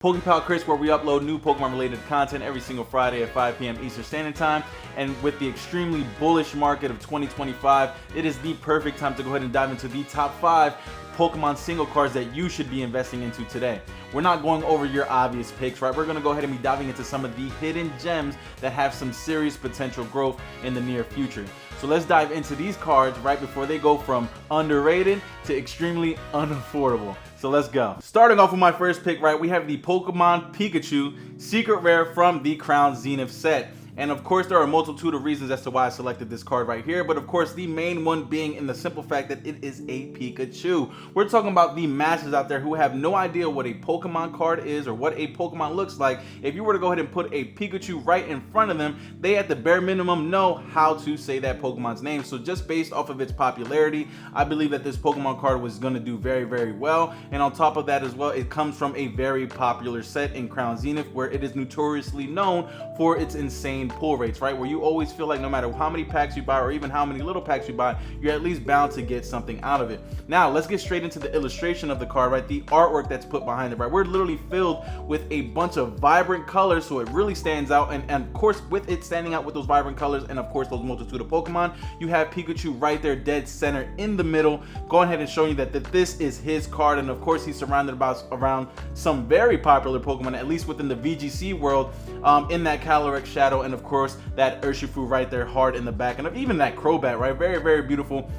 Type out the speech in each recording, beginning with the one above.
Pokepal Chris, where we upload new Pokemon related content every single Friday at 5 p.m. Eastern Standard Time. And with the extremely bullish market of 2025, it is the perfect time to go ahead and dive into the top 5 Pokemon single cards that you should be investing into today. We're not going over your obvious picks, right? We're going to go ahead and be diving into some of the hidden gems that have some serious potential growth in the near future. So let's dive into these cards right before they go from underrated to extremely unaffordable. So let's go. Starting off with my first pick, right, we have the Pokemon Pikachu Secret Rare from the Crown Zenith set. And of course, there are a multitude of reasons as to why I selected this card right here. But of course, the main one being in the simple fact that it is a Pikachu. We're talking about the masses out there who have no idea what a Pokemon card is or what a Pokemon looks like. If you were to go ahead and put a Pikachu right in front of them, they at the bare minimum know how to say that Pokemon's name. So just based off of its popularity, I believe that this Pokemon card was going to do very, very well. And on top of that as well, it comes from a very popular set in Crown Zenith where it is notoriously known for its insane pull rates, right? Where you always feel like no matter how many packs you buy or even how many little packs you buy, you're at least bound to get something out of it. Now let's get straight into the illustration of the card, right? The artwork that's put behind it, right? We're literally filled with a bunch of vibrant colors, so it really stands out. And of course, with it standing out with those vibrant colors and of course those multitude of Pokemon, you have Pikachu right there dead center in the middle, going ahead and showing you that this is his card. And of course, he's surrounded around some very popular Pokemon, at least within the VGC world, in that Calyrex Shadow, and of course that Urshifu right there hard in the back, and even that Crobat, right? Very, very beautiful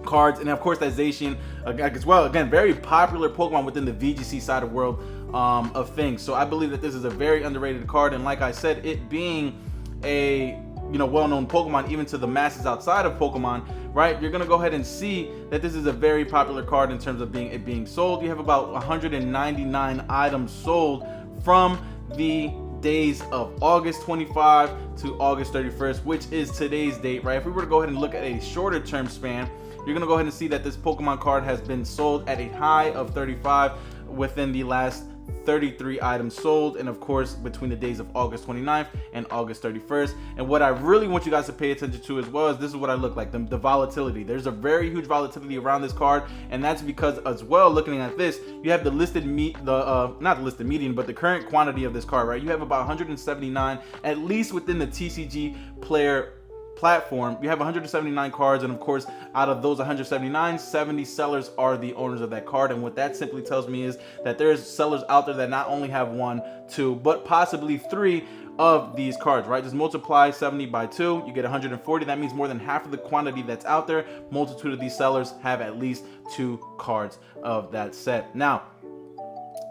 cards. And of course that Zacian as well, again, very popular Pokemon within the VGC side of world of things. So I believe that this is a very underrated card, and like I said, it being a well-known Pokemon even to the masses outside of Pokemon, right? You're gonna go ahead and see that this is a very popular card in terms of being sold. You have about 199 items sold from the days of August 25 to August 31st, which is today's date, right? If we were to go ahead and look at a shorter term span, you're gonna go ahead and see that this Pokemon card has been sold at a high of 35 within the last 33 items sold, and of course between the days of August 29th and August 31st. And what I really want you guys to pay attention to as well is this is what I look like, the volatility. There's a very huge volatility around this card, and that's because as well, looking at this, you have the listed not the listed median, but the current quantity of this card, right? You have about 179, at least within the TCG player platform. You have 179 cards, and of course out of those 179, 70 sellers are the owners of that card. And what that simply tells me is that there's sellers out there that not only have 1, 2, but possibly 3 of these cards, right? Just multiply 70 by 2, you get 140. That means more than half of the quantity that's out there. Multitude of these sellers have at least 2 cards of that set. Now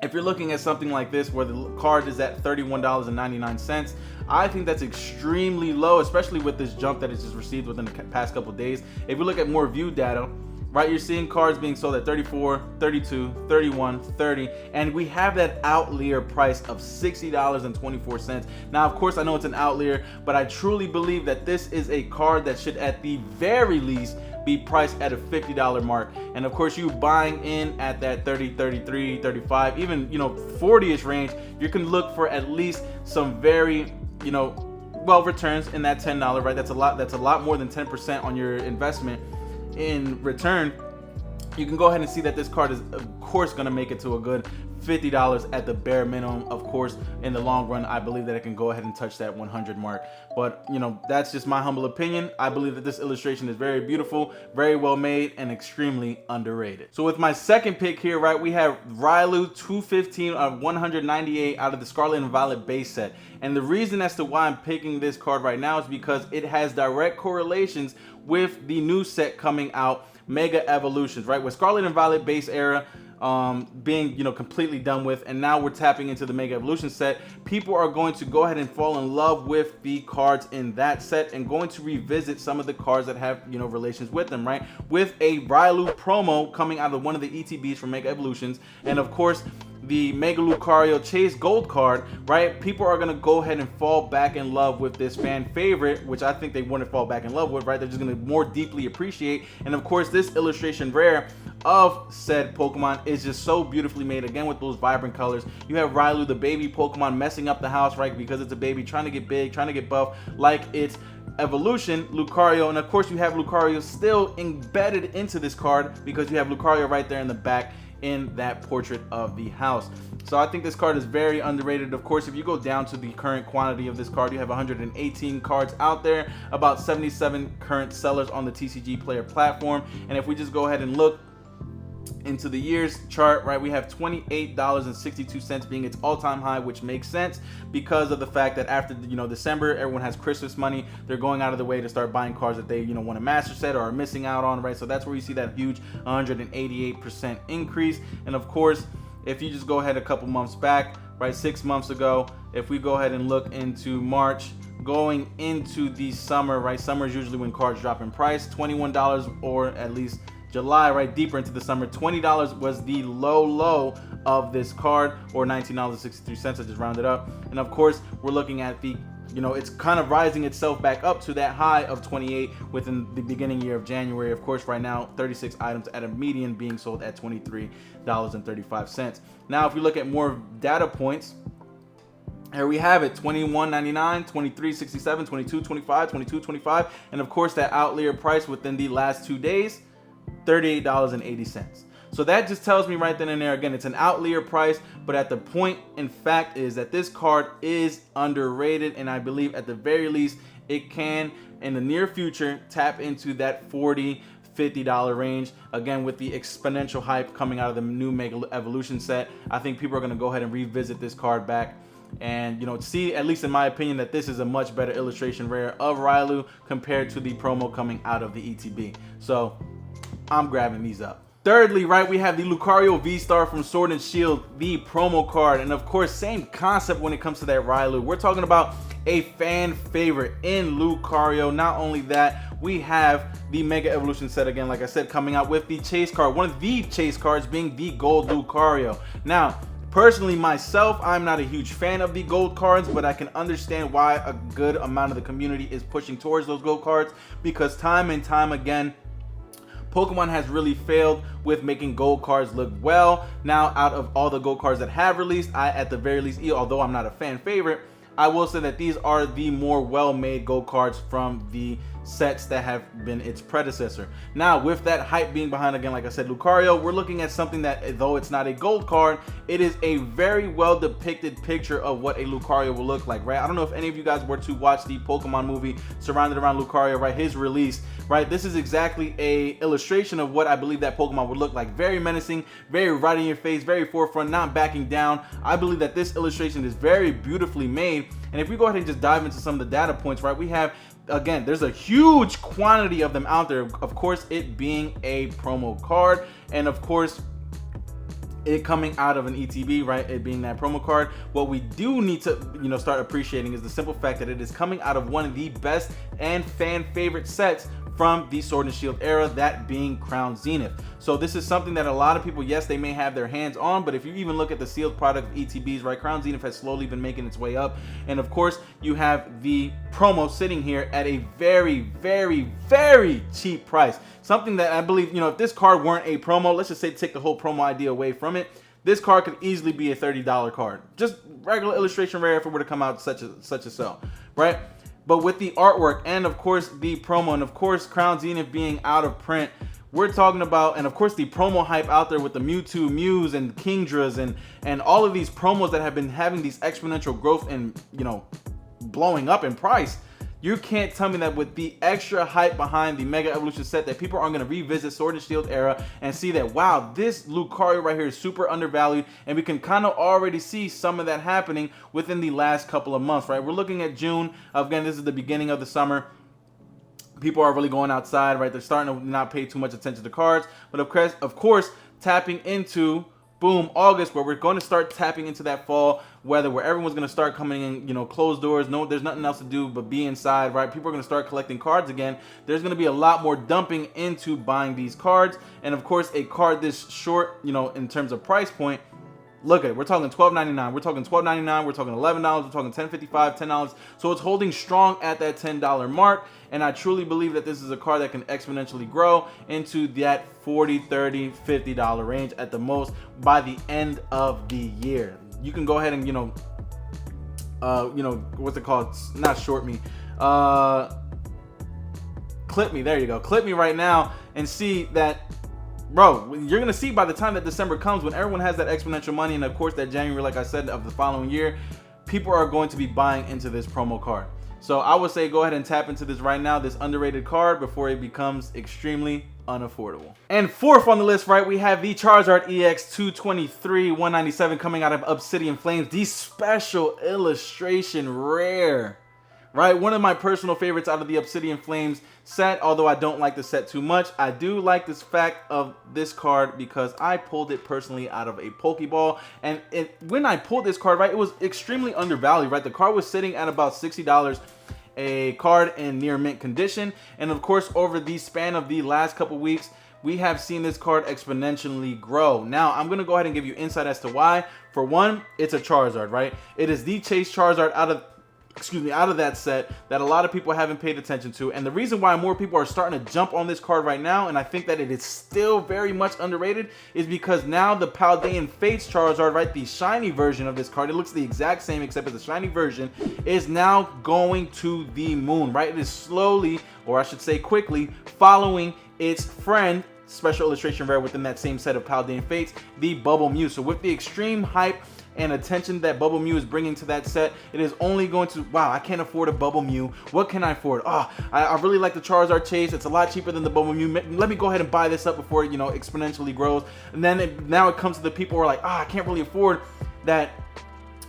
if you're looking at something like this where the card is at $31.99, I think that's extremely low, especially with this jump that it's just received within the past couple days. If you look at more view data, right, you're seeing cards being sold at 34, 32, 31, 30, and we have that outlier price of $60.24. Now, of course, I know it's an outlier, but I truly believe that this is a card that should at the very least be priced at a $50 mark. And of course, you buying in at that 30, 33, 35, even 40ish range, you can look for at least some very well returns in that $10, right? That's a lot more than 10% on your investment in return. You can go ahead and see that this card is of course going to make it to a good $50 at the bare minimum. Of course, in the long run, I believe that it can go ahead and touch that 100 mark. But that's just my humble opinion. I believe that this illustration is very beautiful, very well made, and extremely underrated. So with my second pick here, right, we have Riolu 215 of 198 out of the Scarlet and Violet base set. And the reason as to why I'm picking this card right now is because it has direct correlations with the new set coming out, Mega Evolutions, right? With Scarlet and Violet base era being completely done with, and now we're tapping into the Mega Evolution set, people are going to go ahead and fall in love with the cards in that set and going to revisit some of the cards that have relations with them, right? With a Riolu promo coming out of one of the ETBs from Mega Evolutions, and of course the Mega Lucario Chase Gold card, right? People are gonna go ahead and fall back in love with this fan favorite, which I think they wouldn't fall back in love with, right? They're just gonna more deeply appreciate. And of course, this illustration rare of said Pokemon is just so beautifully made, again with those vibrant colors. You have Riolu, the baby Pokemon, messing up the house, right? Because it's a baby, trying to get big, trying to get buff, like it's evolution Lucario. And of course, you have Lucario still embedded into this card because you have Lucario right there in the back in that portrait of the house. So I think this card is very underrated. Of course, if you go down to the current quantity of this card, you have 118 cards out there, about 77 current sellers on the TCG Player platform. And if we just go ahead and look into the years chart, right, we have $28.62 being its all-time high, which makes sense because of the fact that after December, everyone has Christmas money. They're going out of the way to start buying cards that they want a master set or are missing out on, right? So that's where you see that huge 188% increase. And of course, if you just go ahead a couple months back, right, 6 months ago, if we go ahead and look into March going into the summer, right, summer is usually when cards drop in price, $21, or at least July, right, deeper into the summer, $20 was the low of this card, or $19.63. I just rounded up. And of course, we're looking at the, it's kind of rising itself back up to that high of 28 within the beginning year of January. Of course, right now, 36 items at a median being sold at $23.35. Now, if we look at more data points, here we have it, $21.99, $23.67, $22.25, $22.25, and of course that outlier price within the last 2 days, $38.80. So that just tells me right then and there, again, it's an outlier price, but at the point in fact is that this card is underrated, and I believe at the very least it can in the near future tap into that $40-$50 range. Again, with the exponential hype coming out of the new Mega Evolution set, I think people are going to go ahead and revisit this card back and see, at least in my opinion, that this is a much better illustration rare of Rylu compared to the promo coming out of the ETB. So I'm grabbing these up. Thirdly, right, we have the Lucario V-Star from Sword and Shield, the promo card. And of course, same concept when it comes to that Rylu. We're talking about a fan favorite in Lucario. Not only that, we have the Mega Evolution set again, like I said, coming out with the chase card. One of the chase cards being the Gold Lucario. Now, personally myself, I'm not a huge fan of the gold cards, but I can understand why a good amount of the community is pushing towards those gold cards, because time and time again, Pokemon has really failed with making gold cards look well. Now, out of all the gold cards that have released, I, at the very least, although I'm not a fan favorite, I will say that these are the more well-made gold cards from the sets that have been its predecessor. Now, with that hype being behind, again, like I said, Lucario, we're looking at something that, though it's not a gold card, it is a very well depicted picture of what a Lucario will look like, right? I don't know if any of you guys were to watch the Pokemon movie surrounded around Lucario, right? His release, right? This is exactly a illustration of what I believe that Pokemon would look like. Very menacing, very right in your face, very forefront, not backing down. I believe that this illustration is very beautifully made. And if we go ahead and just dive into some of the data points, right? We have, again, there's a huge quantity of them out there. Of course, it being a promo card, and of course, it coming out of an ETB, right? It being that promo card. What we do need to, start appreciating is the simple fact that it is coming out of one of the best and fan favorite sets from the Sword and Shield era, that being Crown Zenith. So this is something that a lot of people, yes, they may have their hands on, but if you even look at the sealed product of ETBs, right, Crown Zenith has slowly been making its way up. And of course, you have the promo sitting here at a very, very, very cheap price. Something that I believe, if this card weren't a promo, let's just say take the whole promo idea away from it, this card could easily be a $30 card. Just regular illustration rare if it were to come out such a sell, right? But with the artwork and of course the promo, and of course Crown Zenith being out of print, we're talking about, and of course the promo hype out there with the Mewtwo, Mews, and Kingdras, and all of these promos that have been having these exponential growth and blowing up in price. You can't tell me that with the extra hype behind the Mega Evolution set that people aren't going to revisit Sword and Shield era and see that, wow, this Lucario right here is super undervalued, and we can kind of already see some of that happening within the last couple of months, right? We're looking at June. Again, this is the beginning of the summer. People are really going outside, right? They're starting to not pay too much attention to cards, but of course, tapping into boom, August, where we're going to start tapping into that fall weather, where everyone's going to start coming in, closed doors. No, there's nothing else to do but be inside, right? People are going to start collecting cards again. There's going to be a lot more dumping into buying these cards. And of course, a card this short, in terms of price point, look at it. We're talking $12.99. We're talking $12.99. We're talking $11. We're talking $10.55, $10. So it's holding strong at that $10 mark. And I truly believe that this is a card that can exponentially grow into that $40, $30, $50 range at the most by the end of the year. You can go ahead and, what's it called? Not short me. Clip me. There you go. Clip me right now and see that bro, you're gonna see by the time that December comes, when everyone has that exponential money, and of course that January, like I said, of the following year, people are going to be buying into this promo card. So I would say go ahead and tap into this right now, this underrated card, before it becomes extremely unaffordable. And fourth on the list, right, we have the Charizard EX 223 197 coming out of Obsidian Flames, the special illustration rare. Right, one of my personal favorites out of the Obsidian Flames set, although I don't like the set too much. I do like this fact of this card because I pulled it personally out of a Pokeball. And when I pulled this card, right, it was extremely undervalued, right? The card was sitting at about $60, a card in near mint condition. And of course, over the span of the last couple weeks, we have seen this card exponentially grow. Now, I'm going to go ahead and give you insight as to why. For one, it's a Charizard, right? It is the Chase Charizard out of that set that a lot of people haven't paid attention to. And the reason why more people are starting to jump on this card right now, and I think that it is still very much underrated, is because now the Paldean Fates Charizard, right, the shiny version of this card, it looks the exact same except it's a shiny version, is now going to the moon, right? It is slowly, or I should say quickly, following its friend, special illustration rare within that same set of Paldean Fates, the Bubble Mew. So with the extreme hype and attention that Bubble Mew is bringing to that set, it is only going to, wow, I can't afford a Bubble Mew. What can I afford? Oh, I really like the Charizard Chase. It's a lot cheaper than the Bubble Mew. Let me go ahead and buy this up before it, you know, exponentially grows. And then now it comes to the people who are like, I can't really afford that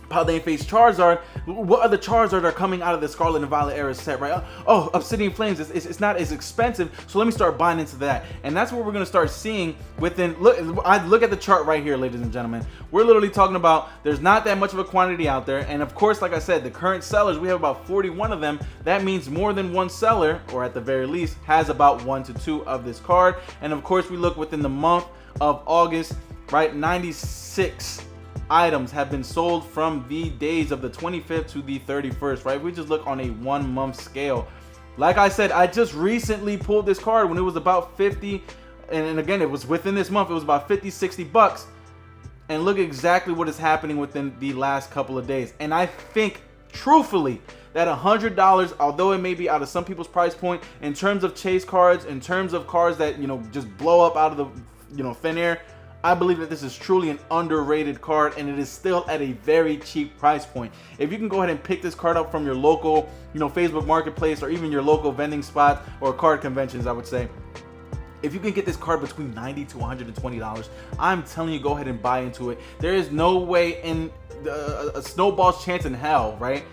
Paldean Fates Charizard. What other Charizard are coming out of the Scarlet and Violet era set, right? Oh, Obsidian Flames, it's not as expensive, so let me start buying into that. And that's what we're going to start seeing within, look at the chart right here, ladies and gentlemen. We're literally talking about there's not that much of a quantity out there, and of course, like I said, the current sellers, we have about 41 of them. That means more than one seller, or at the very least, has about 1 to 2 of this card. And of course, we look within the month of August, right? 96 items have been sold from the days of the 25th to the 31st, right? We just look on a 1 month scale. Like I said, I just recently pulled this card when it was about 50, and again, it was within this month, it was about 50, 60 bucks. And look exactly what is happening within the last couple of days. And I think, truthfully, that $100, although it may be out of some people's price point, in terms of chase cards, in terms of cards that, you know, just blow up out of the, you know, thin air, I believe that this is truly an underrated card, and it is still at a very cheap price point. If you can go ahead and pick this card up from your local, you know, Facebook Marketplace, or even your local vending spots or card conventions, I would say, if you can get this card between $90 to $120, I'm telling you, go ahead and buy into it. There is no way in a snowball's chance in hell, right,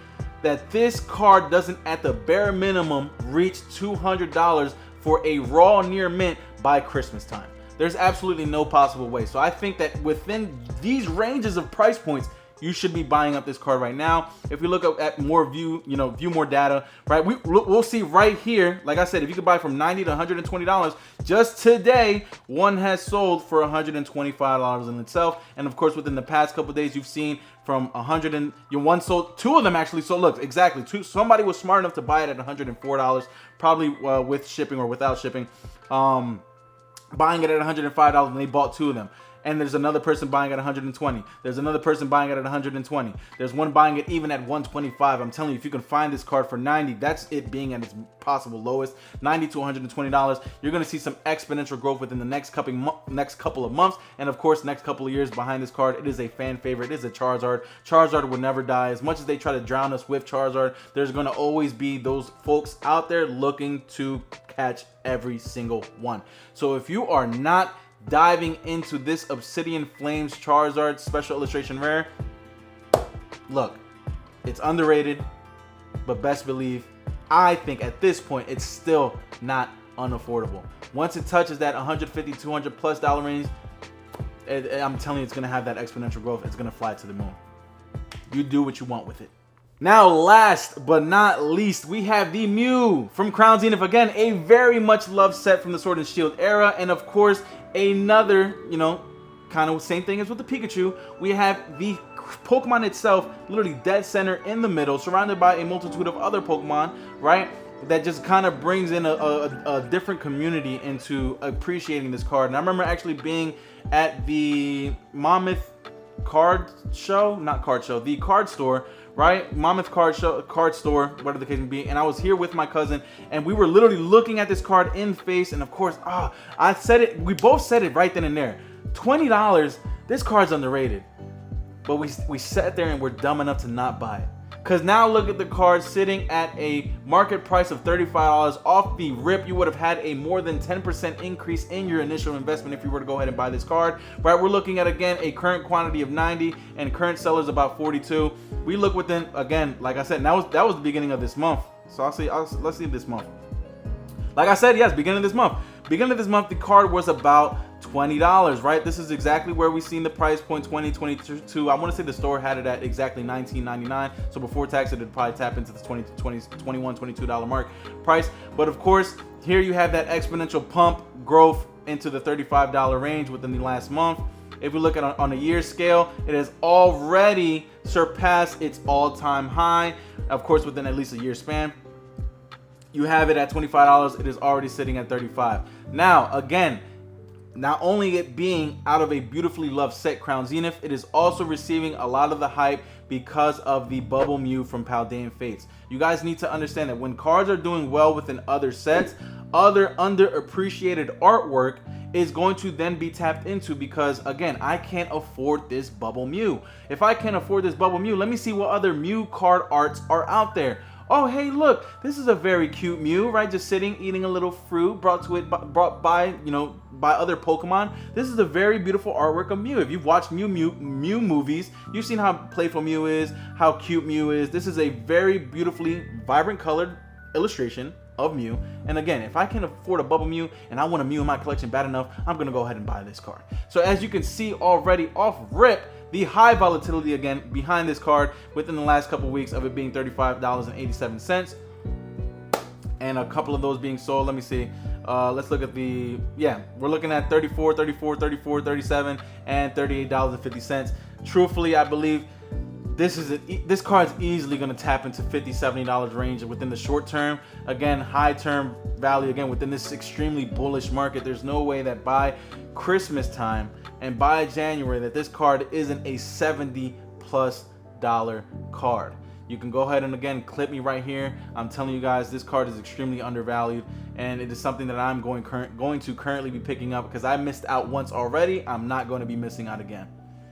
that this card doesn't at the bare minimum reach $200 for a raw near mint by Christmas time. There's absolutely no possible way. So I think that within these ranges of price points, you should be buying up this card right now. If we look at more view more data, right? We'll see right here. Like I said, if you could buy from $90 to $120, just today, one has sold for $125 in itself. And of course, within the past couple of days, you've seen from 100 and one sold, 2 of them actually sold. Look, exactly, 2. Somebody was smart enough to buy it at $104, probably with shipping or without shipping. Buying it at $105, and they bought 2 of them. And there's another person buying it at $120. There's another person buying it at $120. There's one buying it even at $125. I'm telling you, if you can find this card for $90, that's it being at its possible lowest, $90 to $120. You're going to see some exponential growth within the next couple of months, and of course, next couple of years behind this card. It is a fan favorite. It is a Charizard. Charizard will never die. As much as they try to drown us with Charizard, there's going to always be those folks out there looking to catch every single one. So if you are not diving into this Obsidian Flames Charizard special illustration rare, look, it's underrated, but best believe, I think at this point, it's still not unaffordable. Once it touches that $150, $200 plus range, I'm telling you, it's gonna have that exponential growth. It's gonna fly to the moon. You do what you want with it. Now, last but not least, we have the Mew from Crown Zenith. Again, a very much loved set from the Sword and Shield era. And of course, another, you know, kind of same thing as with the Pikachu. We have the Pokemon itself, literally dead center in the middle, surrounded by a multitude of other Pokemon, right? That just kind of brings in a different community into appreciating this card. And I remember actually being at the Monmouth card show, not card show, the card store, right? Monmouth card store, whatever the case may be. And I was here with my cousin, and we were literally looking at this card in face. And of course, I said it. We both said it right then and there. $20. This card's underrated. But we sat there and we're dumb enough to not buy it. Because now look at the card sitting at a market price of $35. Off the rip, you would have had a more than 10% increase in your initial investment if you were to go ahead and buy this card. Right, we're looking at, again, a current quantity of 90 and current sellers about 42. We look within, again, like I said, that was the beginning of this month. So let's see this month. Like I said, yes, beginning of this month. Beginning of this month, the card was about $20, right? This is exactly where we seen the price point, 2022. I want to say the store had it at exactly $19.99. So before tax, it would probably tap into the $21, $22 mark price. But of course, here you have that exponential pump growth into the $35 range within the last month. If we look at on a year scale, it has already surpassed its all-time high, of course, within at least a year span. You have it at $25. It is already sitting at $35. Now, again, not only it being out of a beautifully loved set, Crown Zenith, it is also receiving a lot of the hype because of the Bubble Mew from Paldean Fates. You guys need to understand that when cards are doing well within other sets, other underappreciated artwork is going to then be tapped into, because again, I can't afford this Bubble Mew. If I can't afford this Bubble Mew, let me see what other Mew card arts are out there. Oh, hey, look, this is a very cute Mew, right? Just sitting, eating a little fruit, brought by other Pokemon. This is a very beautiful artwork of Mew. If you've watched Mew movies, you've seen how playful Mew is, how cute Mew is. This is a very beautifully vibrant colored illustration of Mew. And again, if I can afford a Bubble Mew and I want a Mew in my collection bad enough, I'm gonna go ahead and buy this card. So as you can see already off rip, the high volatility again behind this card within the last couple weeks of it being $35.87, and a couple of those being sold. Let me see. Let's look at the, we're looking at $34, $34, $34, $37, and $38.50. Truthfully, I believe this card is easily going to tap into $50, $70 range within the short term. Again, high term value again within this extremely bullish market. There's no way that by Christmas time and by January that this card isn't a $70+ card. You can go ahead and again clip me right here. I'm telling you guys, this card is extremely undervalued, and it is something that I'm going to currently be picking up because I missed out once already. I'm not going to be missing out again.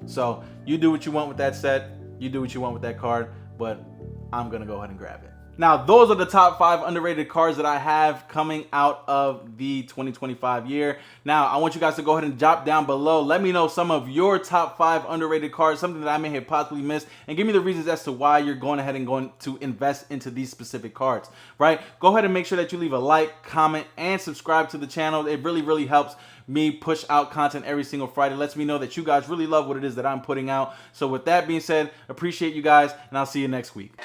So you do what you want with that set. You do what you want with that card, but I'm going to go ahead and grab it. Now, those are the top 5 underrated cards that I have coming out of the 2025 year. Now, I want you guys to go ahead and drop down below. Let me know some of your top 5 underrated cards, something that I may have possibly missed, and give me the reasons as to why you're going ahead and going to invest into these specific cards, right? Go ahead and make sure that you leave a like, comment, and subscribe to the channel. It really, really helps me push out content every single Friday. Lets me know that you guys really love what it is that I'm putting out. So with that being said, appreciate you guys, and I'll see you next week.